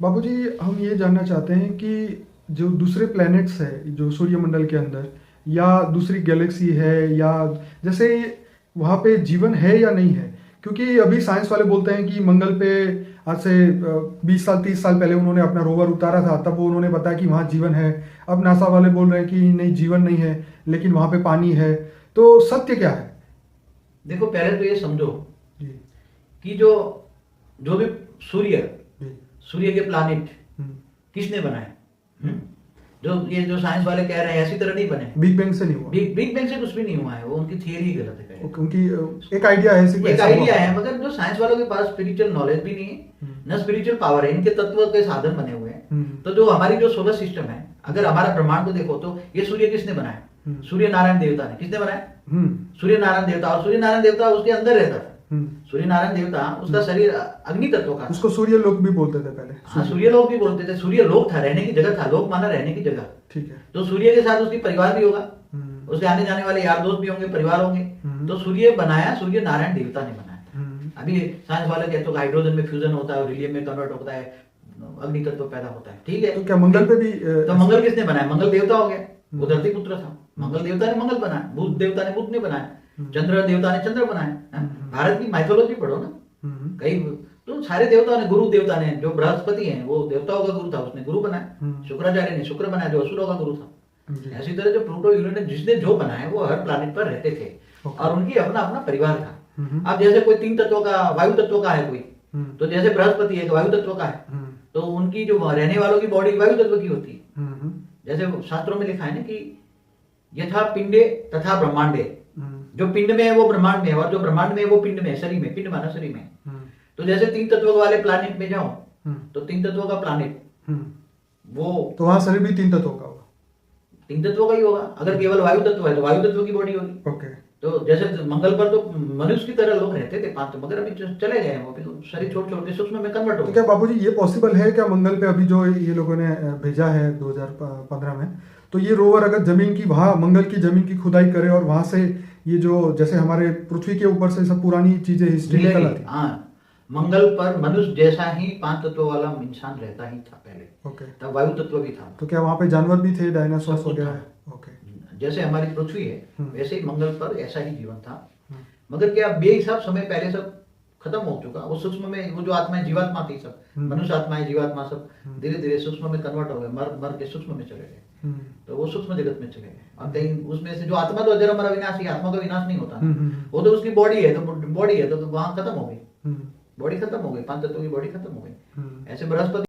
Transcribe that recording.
बाबूजी, हम ये जानना चाहते हैं कि जो दूसरे प्लैनेट्स है जो सूर्यमंडल के अंदर या दूसरी गैलेक्सी है, या जैसे वहाँ पे जीवन है या नहीं है। क्योंकि अभी साइंस वाले बोलते हैं कि मंगल पे आज से 20 साल 30 साल पहले उन्होंने अपना रोवर उतारा था, तब वो उन्होंने बताया कि वहाँ जीवन है। अब नासा वाले बोल रहे हैं कि नहीं, जीवन नहीं है, लेकिन वहाँ पे पानी है। तो सत्य क्या है? देखो, पहले तो ये समझो जी। कि जो जो भी सूर्य जी। सूर्य के प्लानिट हम्म। किसने बनाए? जो साइंस वाले कह रहे हैं ऐसी तरह नहीं बने। बिग बैंग से नहीं हुआ। बिग बैंग से कुछ भी नहीं हुआ है, वो उनकी थियरी गलत है। उनकी एक आइडिया है, सिर्फ एक ऐसा आइडिया हुआ। है, मगर जो साइंस वालों के पास स्पिरिचुअल नॉलेज भी नहीं है, न स्पिरिचुअल पावर है। इनके तत्व के साधन बने हुए हैं। तो जो हमारी जो सोलर सिस्टम है, अगर हमारा ब्रह्मांड को देखो तो ये सूर्य किसने बनाया? सूर्य नारायण देवता ने। किसने बनाया? सूर्य नारायण देवता। और सूर्य नारायण देवता उसके अंदर रहता था। सूर्य नारायण देवता, उसका शरीर अग्नि तत्व का। उसको सूर्य लोक भी बोलते थे पहले। हाँ, सूर्य लोक भी बोलते थे। सूर्य लोक था, रहने की जगह था। लोक माना रहने की जगह। ठीक है। तो सूर्य के साथ उसकी परिवार भी होगा, उसके आने जाने वाले यार दोस्त भी होंगे, परिवार होंगे। तो सूर्य बनाया, सूर्य नारायण देवता ने बनाया। अभी साइंस वाले कहते हैं हाइड्रोजन में फ्यूजन होता है और हीलियम में कन्वर्ट होता है, अग्नि तत्व पैदा होता है। ठीक है। तो क्या मंगल पे भी तो मंगल किसने बनाया? मंगल देवता हो गया, वो धरती पुत्र था। मंगल देवता ने मंगल बनाया, बुध देवता ने बुध ने बनाया, चंद्र देवता ने चंद्र बनाया। भारत की माइथोलॉजी पढ़ो ना, कई तो सारे देवताओं ने, गुरु देवता ने, जो बृहस्पति है वो देवताओं का गुरु था, उसने गुरु बनाया। शुक्राचार्य ने शुक्र बनाया, जो असुरों का गुरु था। ऐसी तरह जो प्लूटो यूरेनस जिसने जो बनाया वो हर प्लैनेट पर रहते थे और उनकी अपना अपना परिवार था। अब जैसे कोई 3 तत्वों का, वायु तत्व का है कोई, तो जैसे बृहस्पति है वायु तत्व का है, तो उनकी जो रहने वालों की बॉडी वायु तत्व की होती है। जैसे शास्त्रों में लिखा है ना कि यथा पिंडे तथा ब्रह्मांडे, जो पिंड में है वो ब्रह्मांड में है, और जो ब्रह्मांड में है वो पिंड में है, शरीर में। पिंड माना शरीर में। तो जैसे 3 तत्वों वाले प्लैनेट में जाओ तो 3 तत्वों का प्लैनेट, वो तो वहां शरीर भी 3 तत्वों का होगा। 3 तत्वों का ही होगा। अगर केवल वायु तत्व है तो वायु तत्व की बॉडी होगी। ओके। तो जैसे मंगल पर तो मनुष्य की तरह लोग रहते थे 5, मगर अभी चले गए हैं वो, तो शरीर छोड़ छोड़ के सूक्ष्म में कन्वर्ट हो तो गए। क्या बाबूजी ये पॉसिबल है क्या मंगल पे अभी जो ये लोगों ने भेजा है 2015 में, तो ये रोवर अगर जमीन की, वहाँ मंगल की जमीन की खुदाई करे और वहां से ये जो जैसे हमारे पृथ्वी के ऊपर से सब पुरानी चीजें हिस्ट्री निकल आती? हाँ, मंगल पर मनुष्य जैसा ही 5 तत्वों वाला इंसान रहता ही था पहले। ओके। तब वायु तत्व भी था। तो क्या वहाँ पे जानवर भी थे, डायनासोर वगैरह? ओके। जैसे हमारी पृथ्वी है वैसे ही मंगल पर ऐसा ही जीवन था। मगर क्या बेहिसाब समय पहले सब खत्म हो चुका। वो सूक्ष्म में, वो जो आत्माएं जीवात्मा थी सब, मनुष्य आत्माएं जीवात्मा सब धीरे धीरे सूक्ष्म में कन्वर्ट हो गए, मर के सूक्ष्म में चले गए। तो वो सूक्ष्म जगत में चले गए। और कहीं उसमें से जो आत्मा तो अजर अमर अविनाशी, आत्मा का विनाश नहीं होता। वो तो उसकी बॉडी है, तो बॉडी है तो वहां खत्म हो गई, बॉडी खत्म हो गई, 5 तत्वों की बॉडी खत्म हो गई। ऐसे बृहस्पति